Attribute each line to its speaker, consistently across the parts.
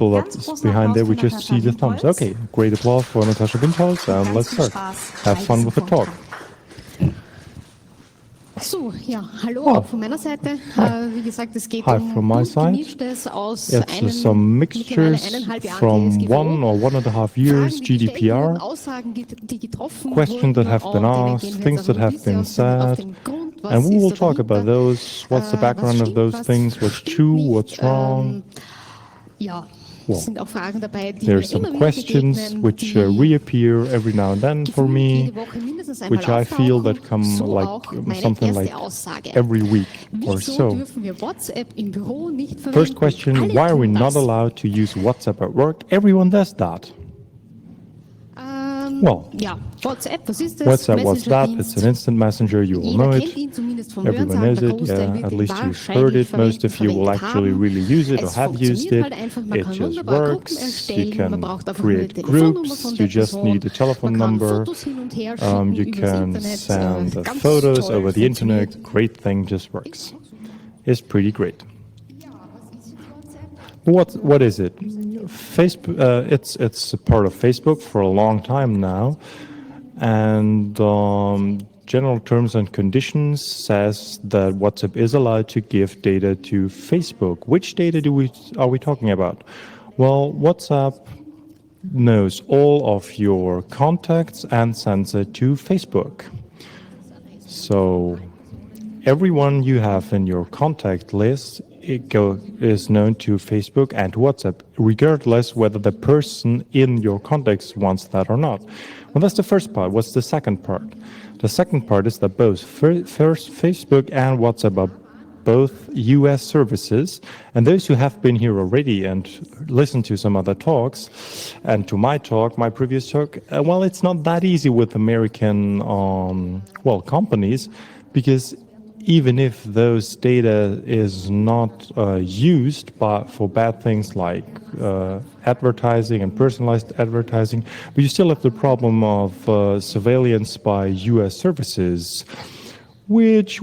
Speaker 1: people that's behind there, we just see the thumbs. Okay, great applause for Natascha Bindholz, and let's start. Have fun with the talk.
Speaker 2: So, ja, hallo auch von meiner Seite. Wie gesagt, es geht
Speaker 1: gemischtes aus some mixtures from 1.5 years GDPR, questions that have been asked, things that have been said, and we will talk about those, what's the background of those things, what's true, what's wrong. Well, there are some questions which reappear every now and then for me, which I feel that come like something like every week or so. First question, why are we not allowed to use WhatsApp at work? Everyone does that. Well, WhatsApp, what's that? It's an instant messenger, you all know it. Everyone knows it, yeah, at least you've heard it. Most of you will actually really use it or have used it. It just works. You can create groups, you just need a telephone number. You can send photos over the internet. Great thing, just works. It's pretty great. What is it? Facebook. It's a part of Facebook for a long time now, and general terms and conditions says that WhatsApp is allowed to give data to Facebook. Which data are we talking about? Well, WhatsApp knows all of your contacts and sends it to Facebook. So everyone you have in your contact list is known to Facebook and WhatsApp, regardless whether the person in your contacts wants that or not. Well, that's the first part. What's the second part? The second part is that both Facebook and WhatsApp are both US services, and those who have been here already and listened to some other talks, and to my talk, my previous talk, well, it's not that easy with American companies, because even if those data is not used for bad things like advertising and personalized advertising, but you still have the problem of surveillance by US services, which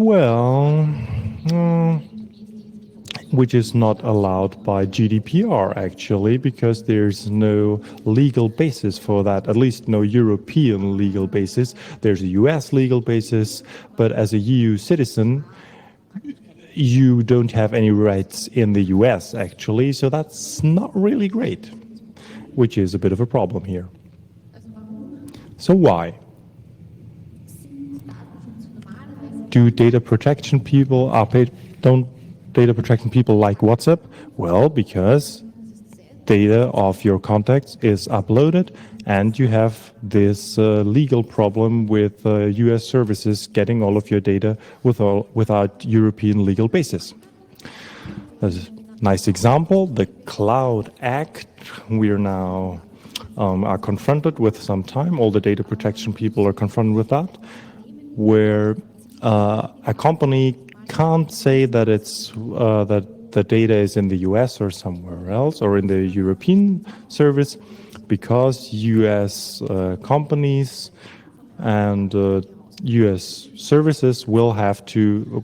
Speaker 1: is not allowed by GDPR, actually, because there's no legal basis for that, at least no European legal basis. There's a US legal basis, but as a EU citizen, you don't have any rights in the US, actually, so that's not really great, which is a bit of a problem here. So why? Do data protection people data protection people like WhatsApp? Well, because data of your contacts is uploaded, and you have this legal problem with US services getting all of your data without European legal basis. There's a nice example, the Cloud Act. We are now are confronted with some time. All the data protection people are confronted with that, where a company can't say that it's that the data is in the US or somewhere else or in the European service, because US companies and US services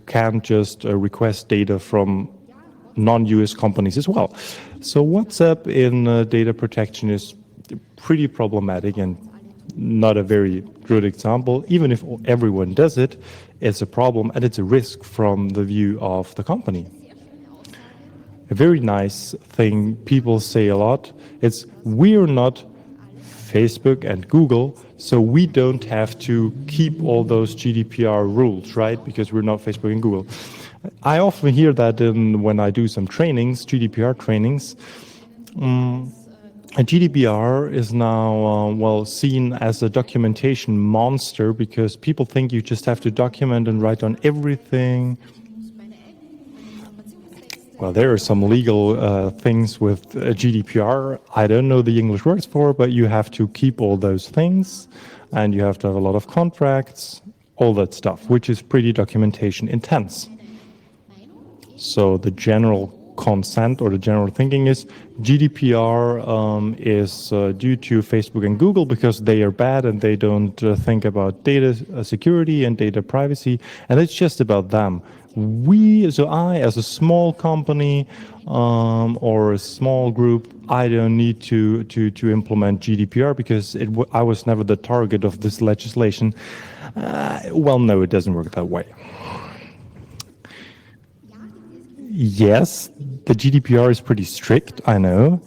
Speaker 1: can just request data from non-US companies as well. So WhatsApp in data protection is pretty problematic and not a very good example. Even if everyone does it, it's a problem and it's a risk from the view of the company. A very nice thing people say a lot is, we're not Facebook and Google, so we don't have to keep all those GDPR rules, right? Because we're not Facebook and Google. I often hear that when I do some trainings, GDPR trainings. GDPR is now seen as a documentation monster, because people think you just have to document and write on everything. Well, there are some legal things with GDPR. I don't know the English words for, but you have to keep all those things, and you have to have a lot of contracts, all that stuff, which is pretty documentation intense. So the general consent, or the general thinking is GDPR is due to Facebook and Google because they are bad and they don't think about data security and data privacy, and it's just about them. I, as a small company or a small group, I don't need to implement GDPR because I was never the target of this legislation. Well, no, it doesn't work that way. Yes, the GDPR is pretty strict, I know.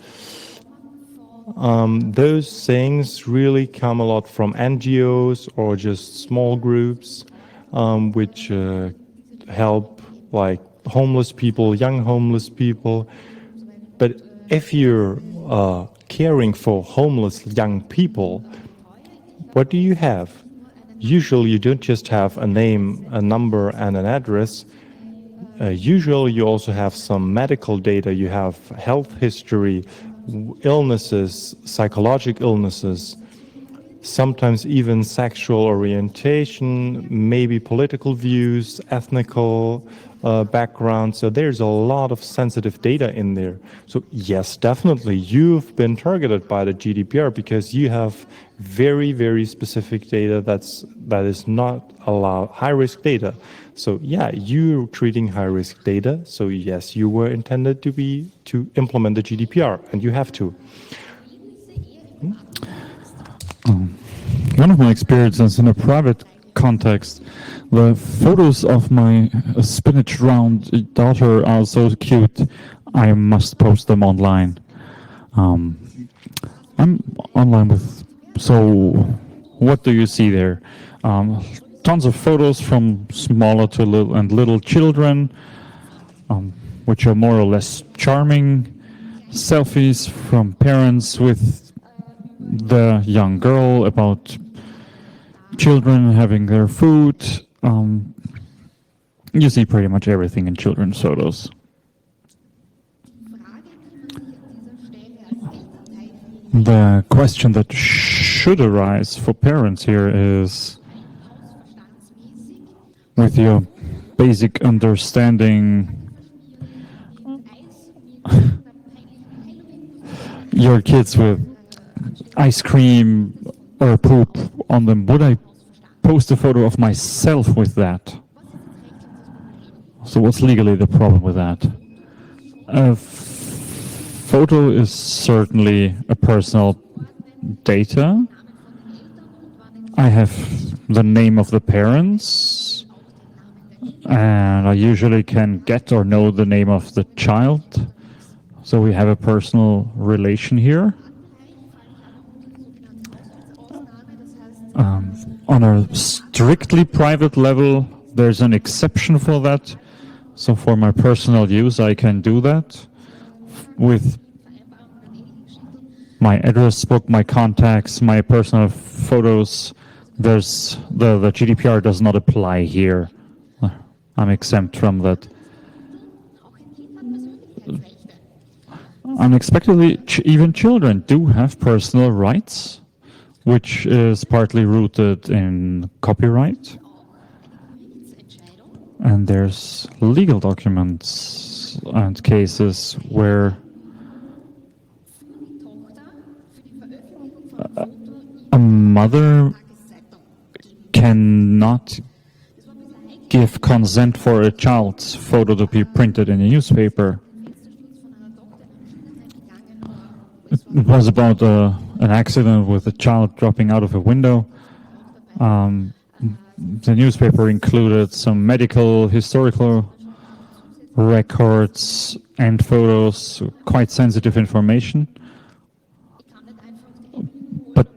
Speaker 1: Those things really come a lot from NGOs or just small groups which help like homeless people, young homeless people. But if you're caring for homeless young people, what do you have? Usually you don't just have a name, a number, and an address. Usually you also have some medical data, you have health history, illnesses, psychological illnesses, sometimes even sexual orientation, maybe political views, ethnical background. So there's a lot of sensitive data in there. So yes, definitely you've been targeted by the GDPR because you have very, very specific data that is not allowed, high-risk data. So yeah, you're treating high-risk data. So yes, you were intended to implement the GDPR, and you have to.
Speaker 3: One of my experiences in a private context, the photos of my spinach round daughter are so cute, I must post them online. I'm online with, so what do you see there? Tons of photos from smaller to little children, which are more or less charming. Selfies from parents with the young girl, about children having their food. You see pretty much everything in children's photos. The question that should arise for parents here is, with your basic understanding, your kids with ice cream or poop on them, would I post a photo of myself with that? So what's legally the problem with that? A photo is certainly a personal data. I have the name of the parents, and I usually can get or know the name of the child. So we have a personal relation here. On a strictly private level, there's an exception for that. So for my personal use, I can do that with my address book, my contacts, my personal photos. There's the GDPR does not apply here. I'm exempt from that. Unexpectedly, even children do have personal rights, which is partly rooted in copyright. And there's legal documents and cases where a mother cannot give consent for a child's photo to be printed in a newspaper. It was about an accident with a child dropping out of a window. The newspaper included some medical, historical records and photos, quite sensitive information. But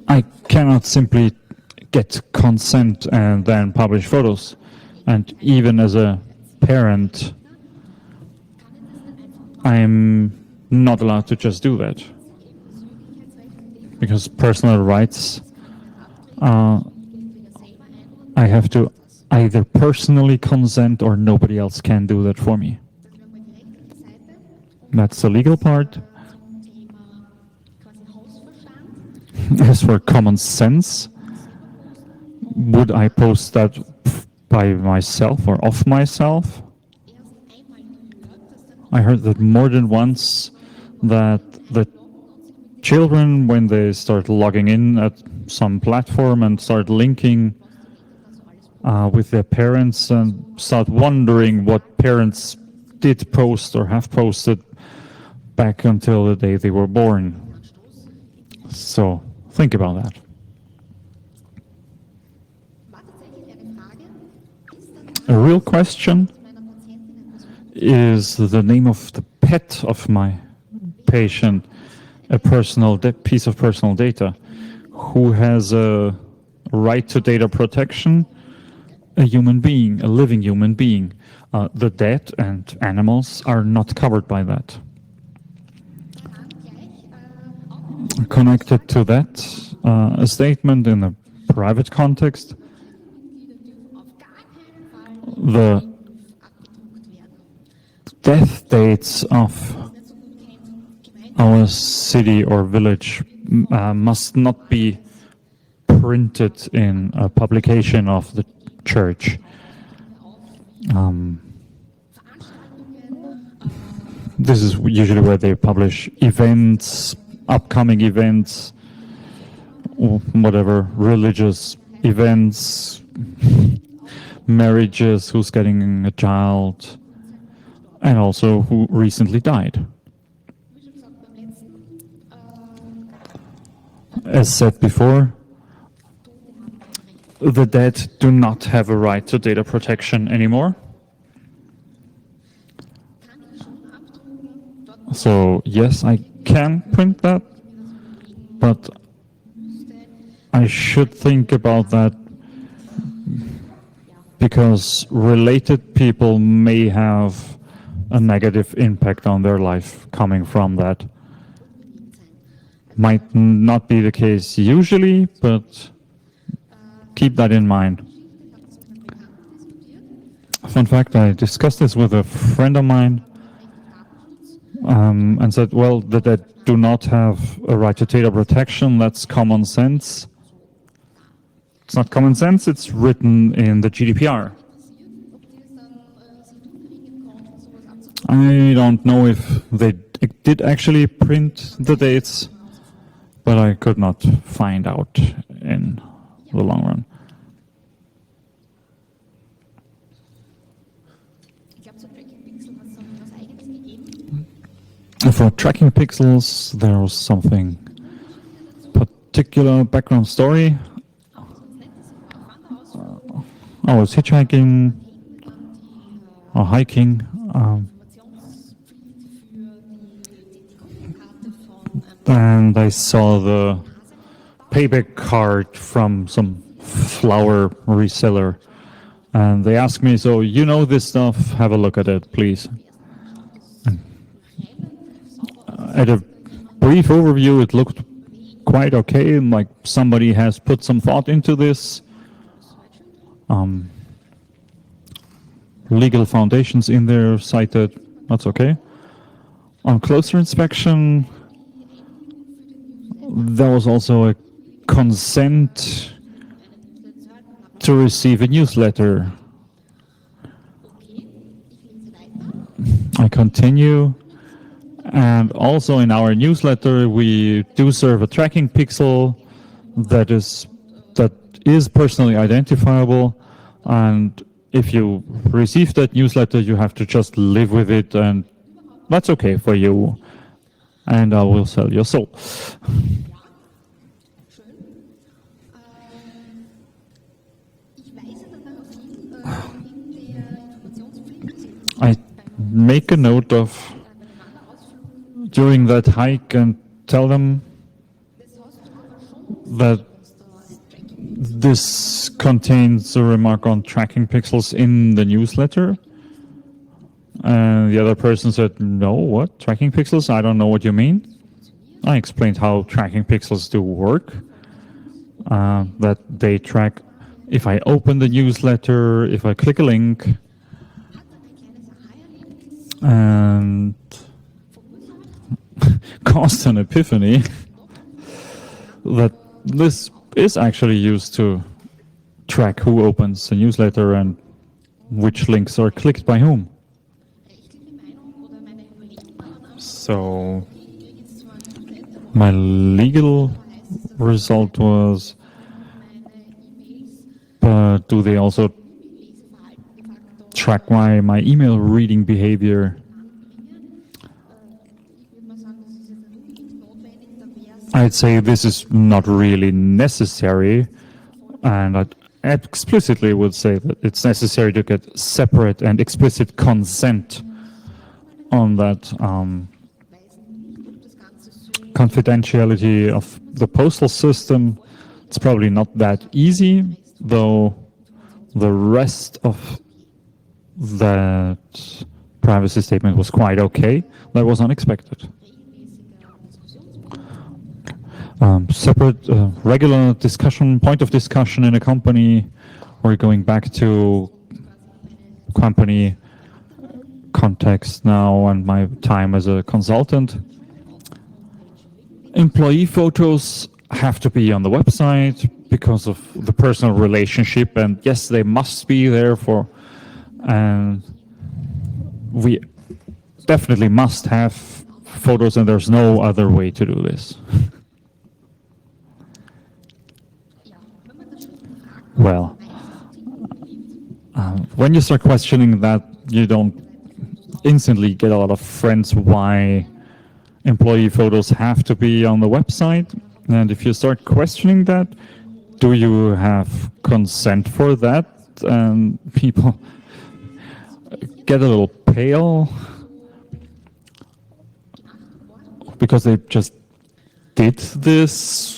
Speaker 3: I cannot simply get consent and then publish photos. And even as a parent, I'm not allowed to just do that. Because personal rights, I have to either personally consent or nobody else can do that for me. That's the legal part. As for common sense, would I post that by myself or of myself? I heard that more than once that the children, when they start logging in at some platform and start linking with their parents and start wondering what parents did post or have posted back until the day they were born. So think about that. A real question is the name of the pet of my patient a personal piece of personal data? Who has a right to data protection? A human being, a living human being. The dead and animals are not covered by that. Connected to that, a statement in a private context. The death dates of our city or village must not be printed in a publication of the church. This is usually where they publish events, upcoming events, or whatever, religious events, marriages, who's getting a child, and also who recently died. As said before, the dead do not have a right to data protection anymore. So yes, I can print that, but I should think about that because related people may have a negative impact on their life coming from that. Might not be the case usually, but keep that in mind. Fun fact, I discussed this with a friend of mine and said, well, that they do not have a right to data protection, that's common sense. It's not common sense, it's written in the GDPR. I don't know if they did actually print the dates, but I could not find out in the long run. For tracking pixels, there was something particular background story. I was hitchhiking or hiking. And I saw the payback card from some flower reseller. And they asked me, so you know this stuff, have a look at it, please. At a brief overview, it looked quite okay, like somebody has put some thought into this. Legal foundations in there cited, that's okay. On closer inspection, there was also a consent to receive a newsletter. I continue. And also in our newsletter, we do serve a tracking pixel that is personally identifiable. And if you receive that newsletter, you have to just live with it, and that's okay for you. And I will sell your soul. I make a note of during that hike and tell them that this contains a remark on tracking pixels in the newsletter. And the other person said, no, what? Tracking pixels? I don't know what you mean. I explained how tracking pixels do work. That they track if I open the newsletter, if I click a link, and caused an epiphany that this is actually used to track who opens the newsletter and which links are clicked by whom. So my legal result was, but do they also track my email reading behavior? I'd say this is not really necessary, and I'd explicitly would say that it's necessary to get separate and explicit consent on that confidentiality of the postal system. It's probably not that easy, though the rest of that privacy statement was quite okay. That was unexpected. Separate, regular discussion, point of discussion in a company, or going back to company context now and my time as a consultant. Employee photos have to be on the website because of the personal relationship, and yes, they must be there for, and we definitely must have photos, and there's no other way to do this. Well, when you start questioning that, you don't instantly get a lot of friends why employee photos have to be on the website. And if you start questioning that, do you have consent for that? And people get a little pale because they just did this.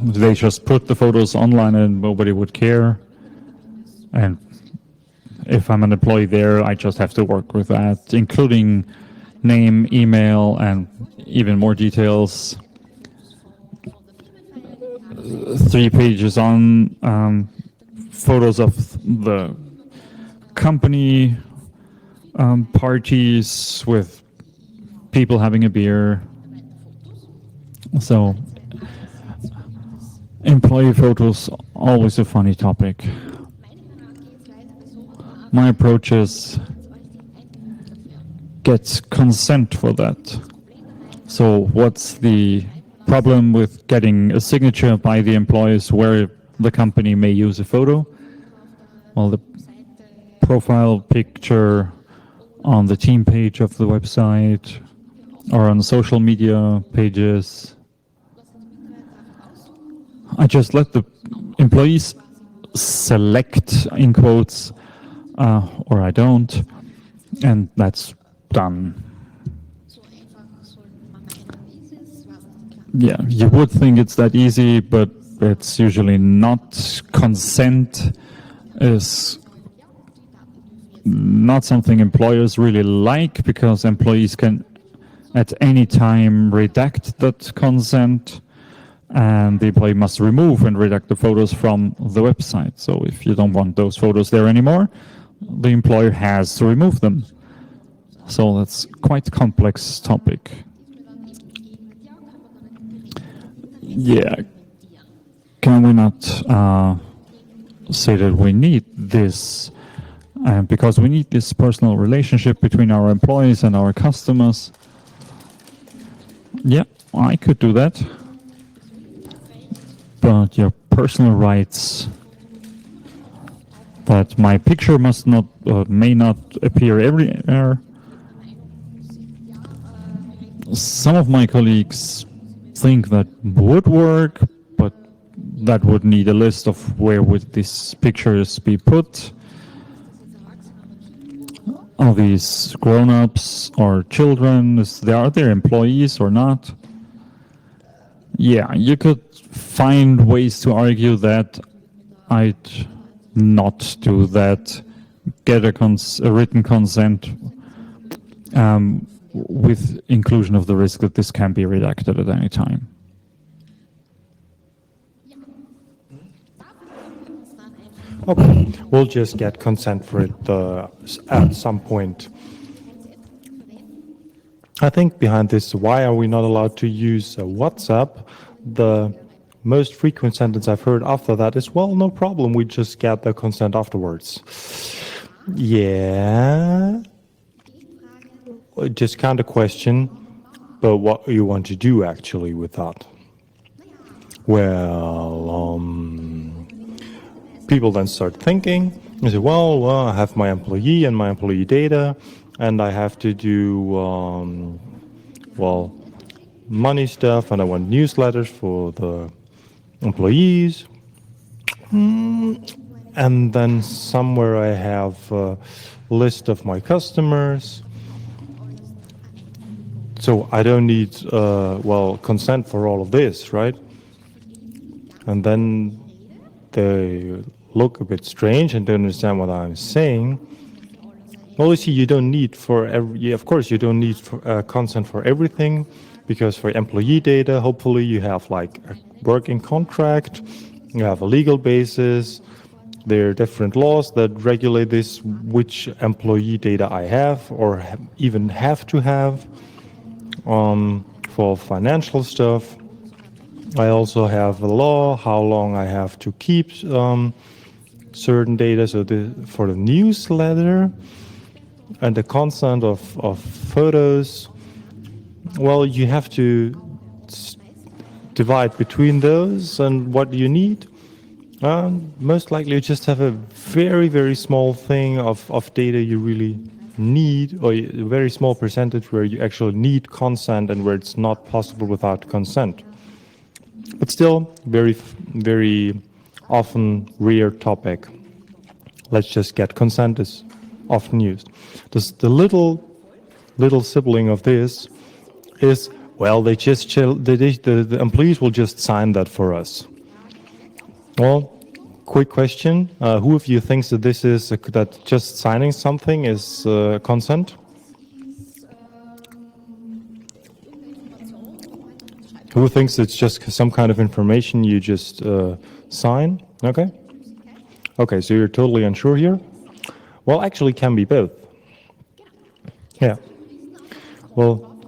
Speaker 3: They just put the photos online and nobody would care. And if I'm an employee there, I just have to work with that, including name, email, and even more details. 3 pages on photos of the company parties with people having a beer. So employee photos, always a funny topic. My approach is get consent for that. So what's the problem with getting a signature by the employees where the company may use a photo? Well, the profile picture on the team page of the website or on social media pages. I just let the employees select, in quotes, or I don't, and that's done. Yeah, you would think it's that easy, but it's usually not. Consent is not something employers really like, because employees can at any time redact that consent, and the employee must remove and redact the photos from the website. So if you don't want those photos there anymore, the employer has to remove them. So that's quite a complex topic. Yeah, can we not say that we need this? Because we need this personal relationship between our employees and our customers. Yeah, I could do that. But your personal rights, that my picture must not, may not appear everywhere. Some of my colleagues think that would work, but that would need a list of where would these pictures be put. Are these grown-ups or children? Are they employees or not? Yeah, you could find ways to argue that. I'd not do that. Get a written consent with inclusion of the risk that this can be redacted at any time.
Speaker 1: Okay, we'll just get consent for it at some point. I think behind this, why are we not allowed to use WhatsApp? The most frequent sentence I've heard after that is, well, no problem, we just get the consent afterwards. Yeah, just kind of question, but what you want to do actually with that? Well, people then start thinking, they say, well, I have my employee and my employee data, and I have to do, well, money stuff, and I want newsletters for the employees. And then somewhere I have a list of my customers. So I don't need, well, consent for all of this, right? And then they look a bit strange and don't understand what I'm saying. Well, you see, you don't need for every, of course, you don't need consent for everything, because for employee data, hopefully you have like a working contract, you have a legal basis. There are different laws that regulate this, which employee data I have or even have to have. For financial stuff, I also have a law how long I have to keep certain data. So for the newsletter and the consent of photos, well, you have to divide between those and what you need. Most likely you just have a very, very small thing of data you really need, or a very small percentage where you actually need consent and where it's not possible without consent. But still, very, very often rare topic. Let's just get consent is often used. The little sibling of this is, well, they just chill, the employees will just sign that for us. Well, quick question. Who of you thinks that this is, that just signing something is consent? Who thinks it's just some kind of information you just sign? Okay. Okay, so you're totally unsure here? Well, actually can be both. Yeah. Well,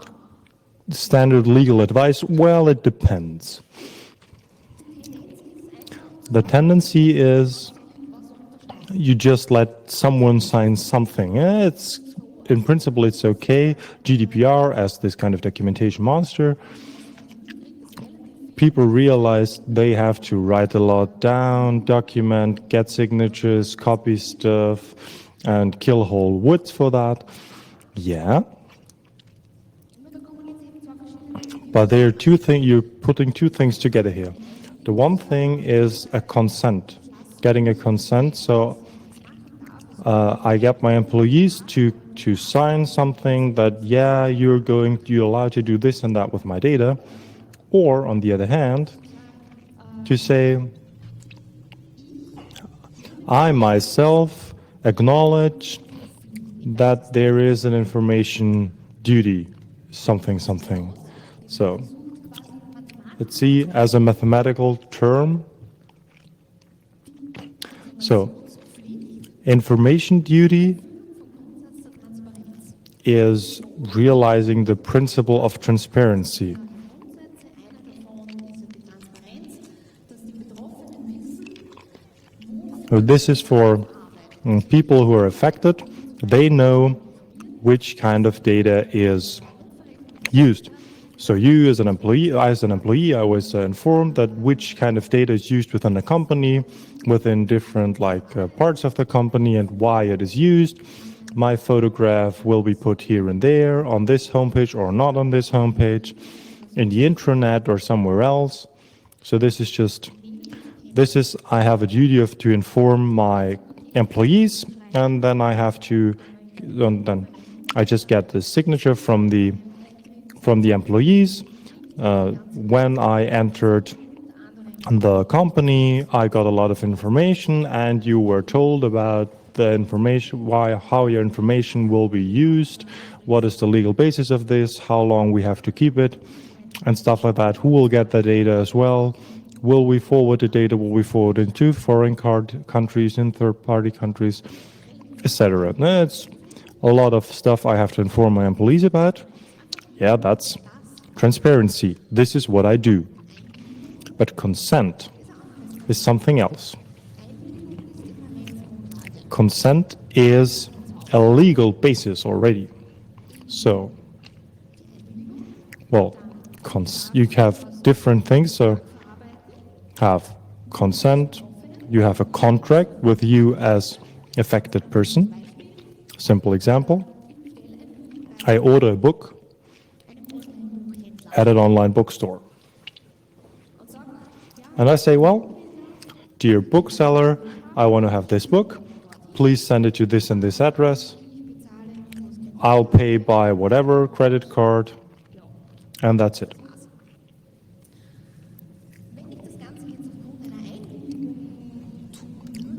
Speaker 1: standard legal advice, well, it depends. The tendency is you just let someone sign something. It's in principle it's okay. GDPR as this kind of documentation monster. People realize they have to write a lot down, document, get signatures, copy stuff, and kill whole woods for that. Yeah. But there are two things, you're putting two things together here. The one thing is a consent, getting a consent. So I get my employees to sign something that, yeah, you're allowed to do this and that with my data. Or on the other hand, to say, I myself acknowledge that there is an information duty, something. So let's see, as a mathematical term. So information duty is realizing the principle of transparency. So this is for people who are affected. They know which kind of data is used. So you as an employee, I was informed that which kind of data is used within the company, within different parts of the company, and why it is used. My photograph will be put here and there on this homepage or not on this homepage, in the intranet or somewhere else. So I have a duty to inform my employees, and then I just get the signature from the employees. When I entered the company, I got a lot of information, and you were told about the information, how your information will be used, what is the legal basis of this, how long we have to keep it, and stuff like that. Who will get the data as well? Will we forward the data? Will we forward it to foreign countries, in third-party countries, etc.? It's a lot of stuff I have to inform my employees about. Yeah, that's transparency. This is what I do. But consent is something else. Consent is a legal basis already. So, well, you have different things. So, have consent. You have a contract with you as affected person. Simple example. I order a book at an online bookstore. And I say, well, dear bookseller, I want to have this book. Please send it to this and this address. I'll pay by whatever, credit card, and that's it.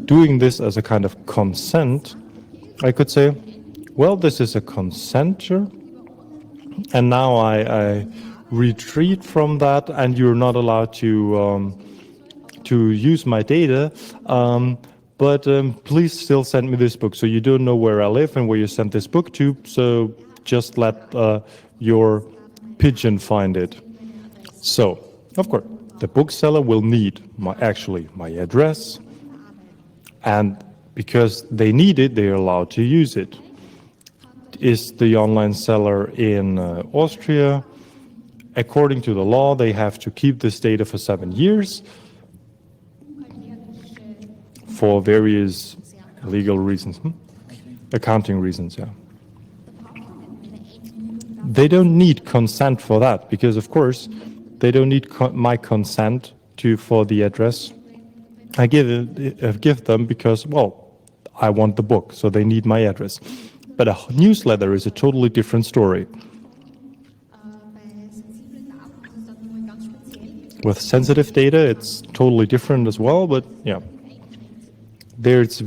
Speaker 1: Doing this as a kind of consent, I could say, well, this is a consenter, and now I retreat from that, and you're not allowed to use my data, but please still send me this book. So you don't know where I live and where you sent this book to, so just let your pigeon find it. So, of course, the bookseller will need my address, and because they need it, they're allowed to use it. Is the online seller in Austria? According to the law, they have to keep this data for 7 years for various legal reasons, accounting reasons, yeah. They don't need consent for that because, of course, they don't need my consent for the address. I give them because, well, I want the book, so they need my address. But a newsletter is a totally different story. With sensitive data, it's totally different as well, but yeah. There's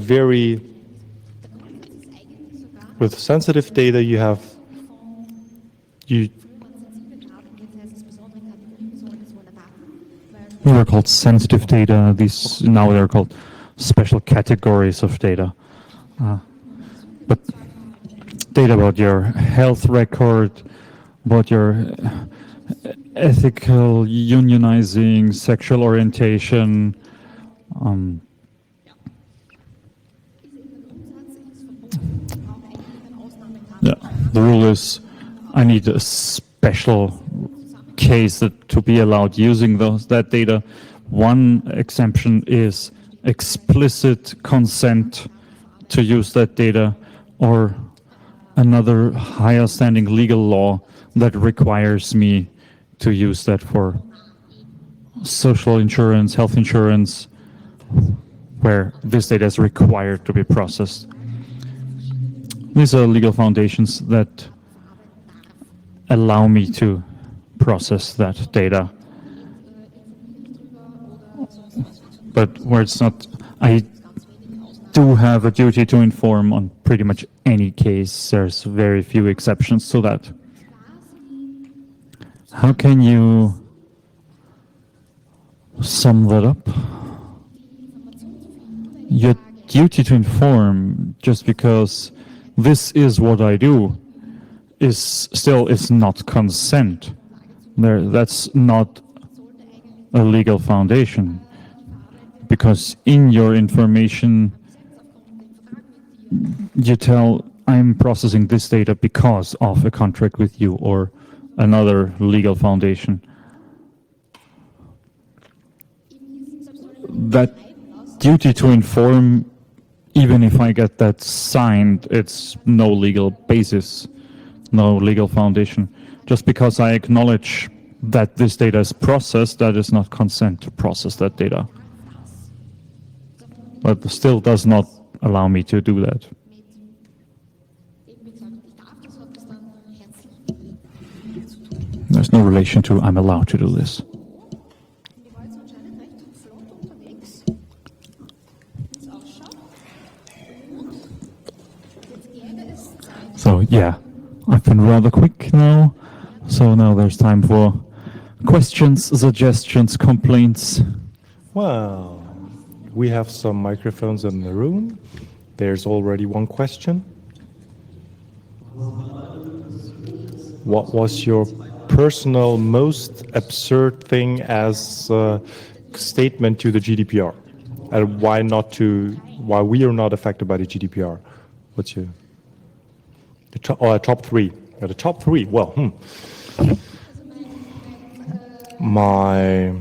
Speaker 1: with sensitive data,
Speaker 3: They're called sensitive data. These now they're called special categories of data. But data about your health record, about your ethical, unionizing, sexual orientation. Yeah, the rule is I need a special case to be allowed using that data. One exemption is explicit consent to use that data, or another higher standing legal law that requires me to use that for social insurance, health insurance, where this data is required to be processed. These are legal foundations that allow me to process that data. But where it's not, I do have a duty to inform on pretty much any case. There's very few exceptions to that. How can you sum that up? Your duty to inform, just because this is what I do, is not consent. That's not a legal foundation, because in your information you tell I'm processing this data because of a contract with you or another legal foundation. That duty to inform, even if I get that signed, it's no legal basis, no legal foundation. Just because I acknowledge that this data is processed, that is not consent to process that data. But still does not allow me to do that. There's no relation to I'm allowed to do this. So yeah, I've been rather quick now. So now there's time for questions, suggestions, complaints.
Speaker 1: Well, we have some microphones in the room. There's already one question. What was your personal most absurd thing as a statement to the GDPR? And why we are not affected by the GDPR? What's your top three? The top three. Well, my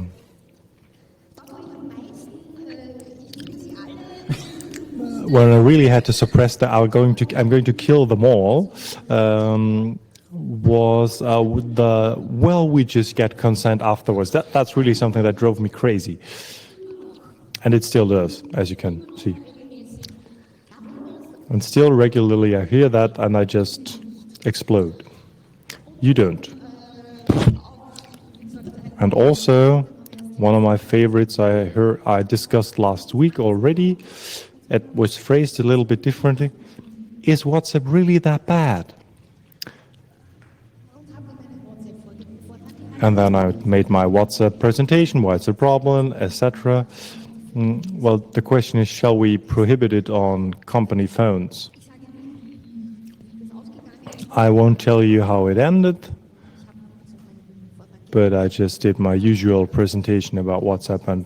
Speaker 1: when I really had to suppress that, I'm going to kill them all. Was we just get consent afterwards. That's really something that drove me crazy, and it still does, as you can see. And still regularly I hear that and I just explode. You don't. And also, one of my favorites I discussed last week already, it was phrased a little bit differently. Is WhatsApp really that bad? And then I made my WhatsApp presentation, why it's a problem, etc. Well, the question is, shall we prohibit it on company phones? I won't tell you how it ended, but I just did my usual presentation about WhatsApp and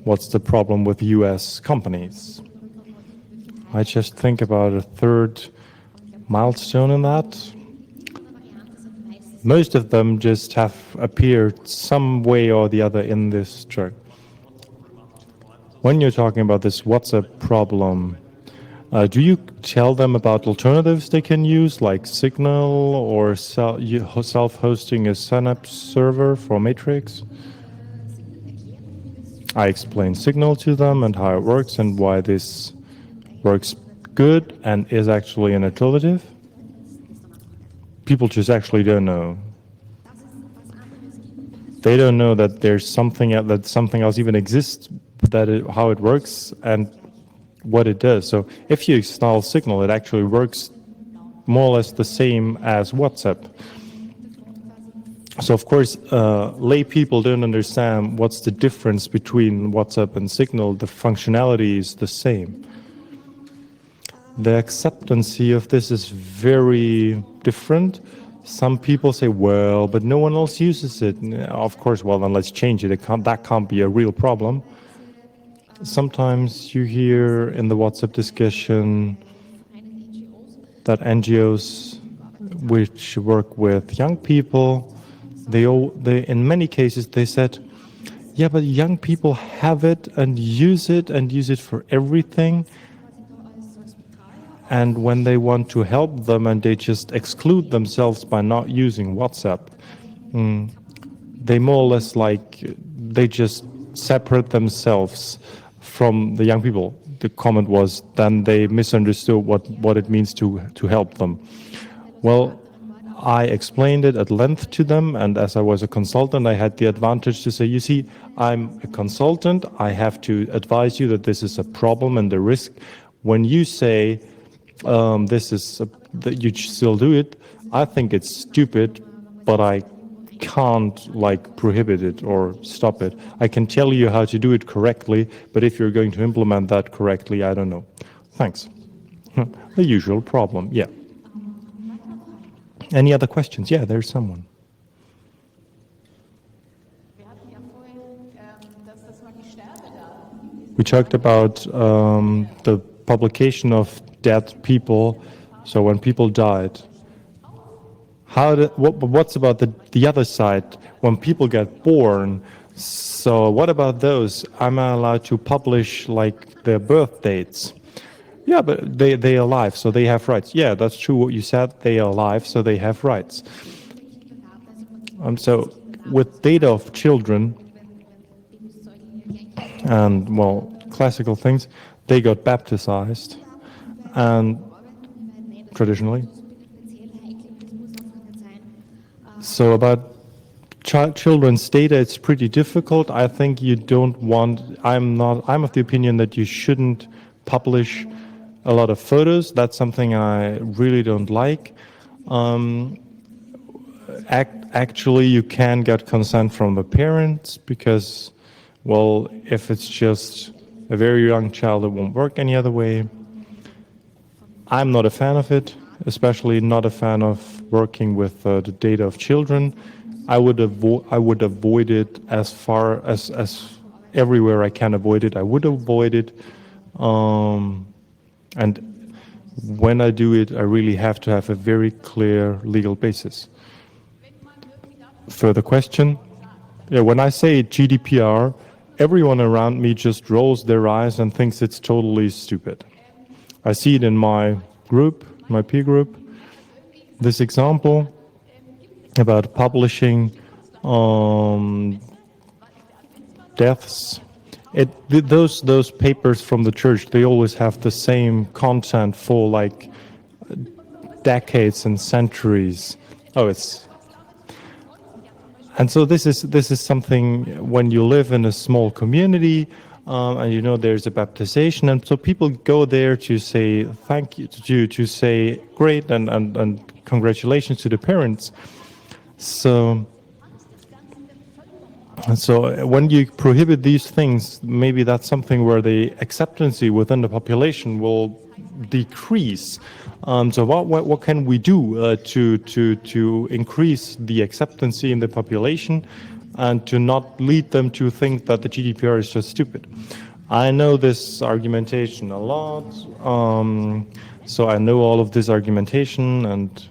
Speaker 1: what's the problem with US companies. I just think about a third milestone in that. Most of them just have appeared some way or the other in this chart. When you're talking about this WhatsApp problem, do you tell them about alternatives they can use, like Signal or self-hosting a Synapse server for Matrix? I explain Signal to them and how it works and why this works good and is actually an alternative. People just actually don't know. They don't know that there's something else even exists, how it works and what it does. So if you install Signal, it actually works more or less the same as WhatsApp. So of course, lay people don't understand what's the difference between WhatsApp and Signal. The functionality is the same. The acceptance of this is very different. Some people say, well, but no one else uses it. Of course, well, then let's change it. That can't be a real problem. Sometimes you hear in the WhatsApp discussion that NGOs which work with young people, they in many cases they said, yeah, but young people have it and use it for everything. And when they want to help them and they just exclude themselves by not using WhatsApp, they more or less they just separate themselves from the young people. The comment was then they misunderstood what it means to help them. Well, I explained it at length to them, and as I was a consultant, I had the advantage to say, you see, I'm a consultant, I have to advise you that this is a problem and a risk. When you say that you still do it, I think it's stupid, but I can't prohibit it or stop it. I can tell you how to do it correctly, but if you're going to implement that correctly, I don't know. Thanks. The usual problem, yeah. Any other questions? Yeah, there's someone. We talked about the publication of dead people, so when people died. What's about the other side, when people get born? So what about those? Am I allowed to publish their birth dates? Yeah, but they're alive, so they have rights. Yeah, that's true what you said. They are alive, so they have rights. So with data of children and, well, classical things, they got baptized, and traditionally. So about children's data, it's pretty difficult. I think you don't want, I'm of the opinion that you shouldn't publish a lot of photos. That's something I really don't like. Actually, you can get consent from the parents because, well, if it's just a very young child, it won't work any other way. I'm not a fan of it, especially not a fan of working with the data of children. I would avoid it as far as everywhere I can avoid it. I would avoid it, and when I do it, I really have to have a very clear legal basis. Further question? Yeah, when I say GDPR, everyone around me just rolls their eyes and thinks it's totally stupid. I see it in my group, my peer group. This example about publishing deaths. Those papers from the church, they always have the same content for like decades and centuries. And so this is something when you live in a small community, and you know there's a baptization, and so people go there to say thank you, to say great and congratulations to the parents. So when you prohibit these things, maybe that's something where the acceptance within the population will decrease. So what can we do to increase the acceptance in the population and to not lead them to think that the GDPR is just stupid? I know this argumentation a lot, so I know all of this argumentation, and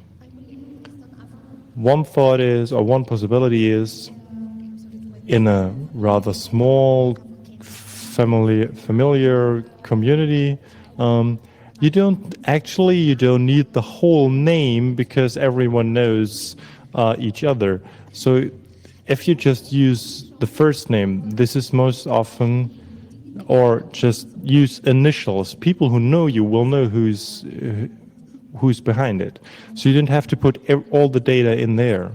Speaker 1: one thought is, or one possibility is, in a rather small familiar community, you don't need the whole name because everyone knows each other. So if you just use the first name, this is most often, or just use initials. People who know you will know who's behind it. So you don't have to put all the data in there,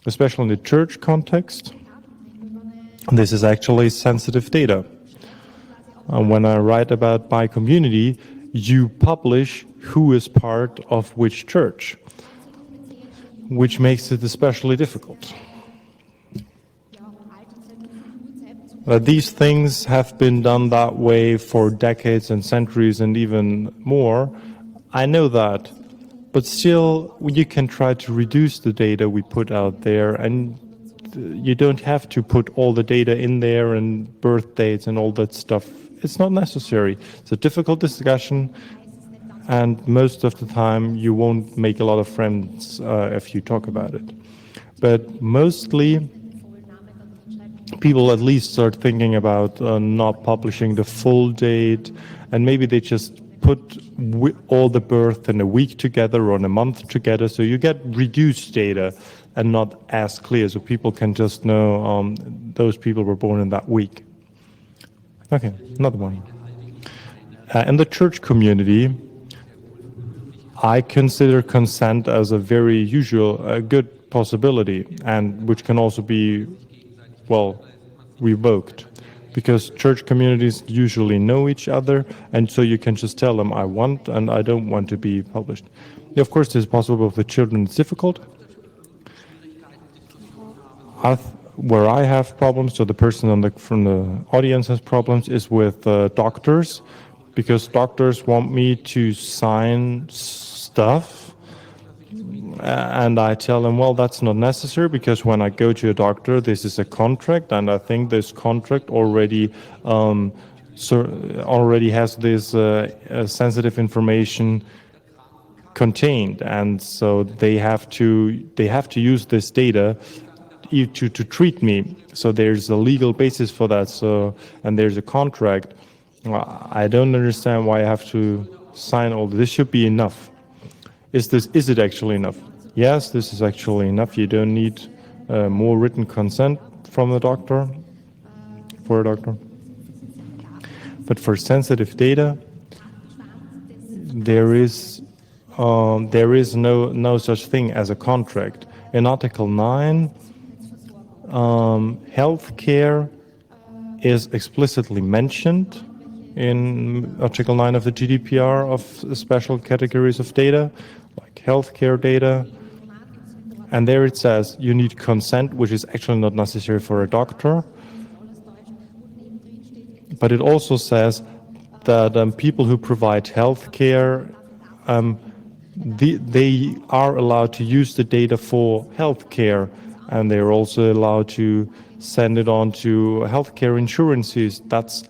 Speaker 1: especially in the church context. This is actually sensitive data. When I write about by community, you publish who is part of which church, which makes it especially difficult. These things have been done that way for decades and centuries and even more. I know that, but still you can try to reduce the data we put out there, and you don't have to put all the data in there and birth dates and all that stuff. It's not necessary. It's a difficult discussion, and most of the time you won't make a lot of friends if you talk about it. But mostly people at least start thinking about not publishing the full date, and maybe they just put all the birth in a week together or in a month together, so you get reduced data and not as clear, so people can just know those people were born in that week. Okay, another one. In the church community, I consider consent as a very good possibility, and which can also be, well, revoked, because church communities usually know each other, and so you can just tell them, I want and I don't want to be published. Of course, this is possible with the children, it's difficult. Where I have problems, so the person from the audience has problems, is with doctors, because doctors want me to sign stuff, and I tell them, well, that's not necessary, because when I go to a doctor, this is a contract, and I think this contract already has this sensitive information contained, and so they have to use this data to treat me. So there's a legal basis for that. So, and there's a contract. I don't understand why I have to sign all this. This should be enough. Is it actually enough? Yes, this is actually enough. You don't need more written consent from the doctor, for a doctor. But for sensitive data, there is no such thing as a contract. In Article 9, healthcare is explicitly mentioned in Article 9 of the GDPR of special categories of data, like healthcare data. And there it says you need consent, which is actually not necessary for a doctor. But it also says that people who provide healthcare, they are allowed to use the data for healthcare, and they're also allowed to send it on to healthcare insurances. That's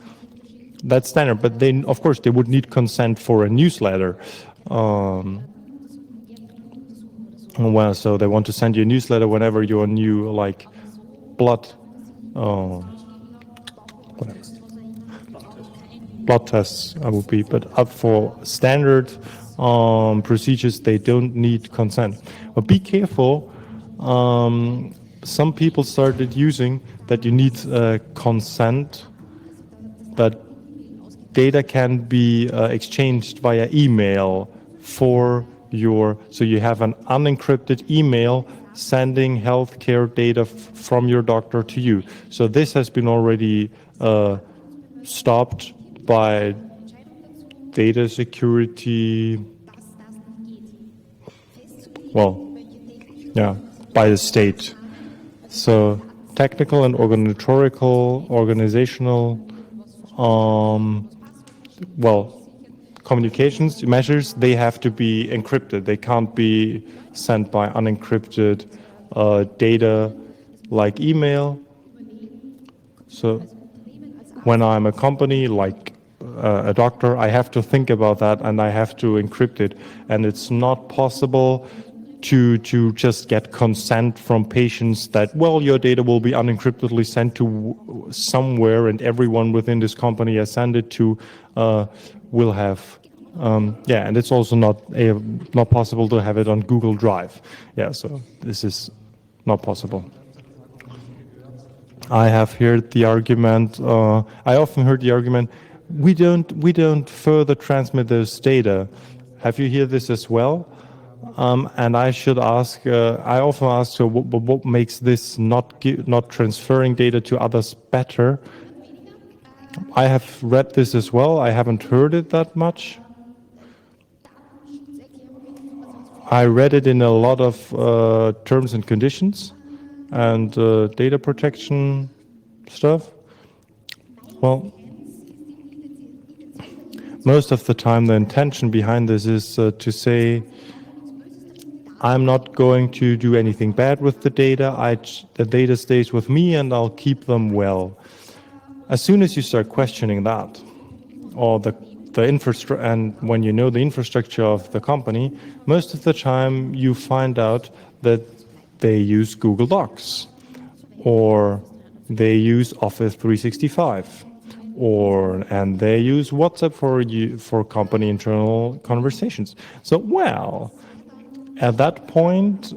Speaker 1: standard. But then, of course, they would need consent for a newsletter. Well, so they want to send you a newsletter whenever your new like blood whatever. Blood tests would be, but up for standard procedures, they don't need consent. But be careful. Some people started using that you need consent, that data can be exchanged via email for your, so you have an unencrypted email sending healthcare data from your doctor to you. So this has been already stopped by data security, well, yeah, by the state. So technical and organizational, well, communications measures, they have to be encrypted. They can't be sent by unencrypted data like email. So when I'm a company like a doctor, I have to think about that and I have to encrypt it. And it's not possible to just get consent from patients that, well, your data will be unencryptedly sent to somewhere and everyone within this company I send it to will have, yeah, and it's also not possible to have it on Google Drive. Yeah, so this is not possible. I have heard the argument, I often heard the argument, we don't further transmit those data. Have you heard this as well? And I should ask, I often ask, so what makes this not transferring data to others better? I have read this as well. I haven't heard it that much. I read it in a lot of terms and conditions and data protection stuff. Well, most of the time the intention behind this is to say, I'm not going to do anything bad with the data. The data stays with me and I'll keep them well. As soon as you start questioning that, or the infrastructure, and when you know the infrastructure of the company, most of the time you find out that they use Google Docs, or they use Office 365, and they use WhatsApp for company internal conversations. So, well, at that point,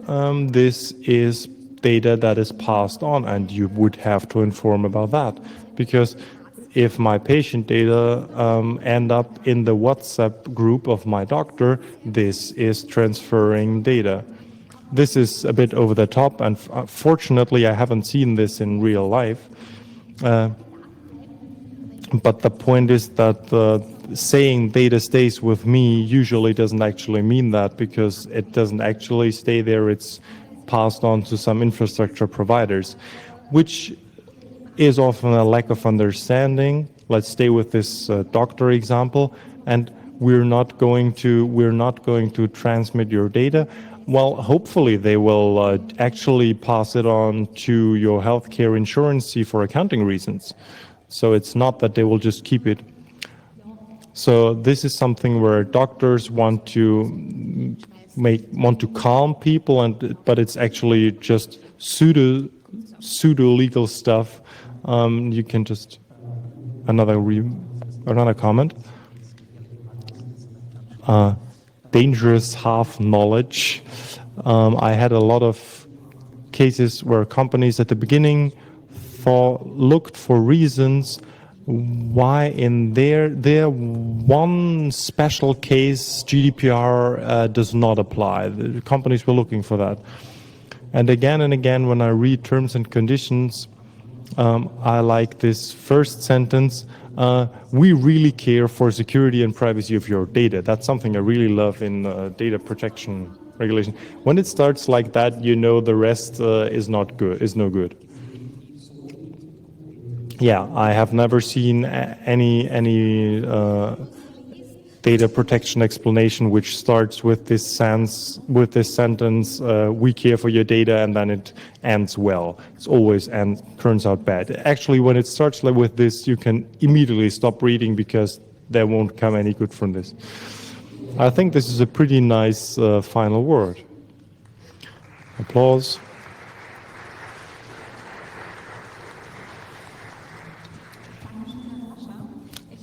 Speaker 1: this is data that is passed on, and you would have to inform about that. Because if my patient data end up in the WhatsApp group of my doctor, this is transferring data. This is a bit over the top, and fortunately I haven't seen this in real life. But the point is that saying data stays with me usually doesn't actually mean that, because it doesn't actually stay there. It's passed on to some infrastructure providers, which is often a lack of understanding. Let's stay with this doctor example, and we're not going to transmit your data. Well, hopefully they will actually pass it on to your healthcare insurance for accounting reasons. So it's not that they will just keep it. So this is something where doctors want to calm people, but it's actually just pseudo legal stuff. You can just another comment. Dangerous half knowledge. I had a lot of cases where companies at the beginning looked for reasons why in their one special case GDPR does not apply. The companies were looking for that. And again, when I read terms and conditions, I like this first sentence, we really care for security and privacy of your data. That's something I really love in data protection regulation. When it starts like that, you know the rest is no good. Yeah, I have never seen any data protection explanation which starts with this sentence, we care for your data, and then it ends well. It's always turns out bad. Actually, when it starts with this, you can immediately stop reading, because there won't come any good from this. I think this is a pretty nice final word. Applause.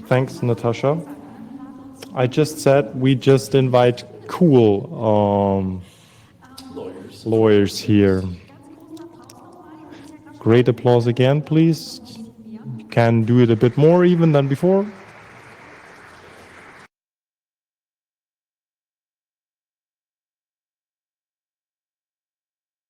Speaker 1: Thanks, Natasha. I just said we just invite cool lawyers here. Great applause again, please. You can do it a bit more even than before.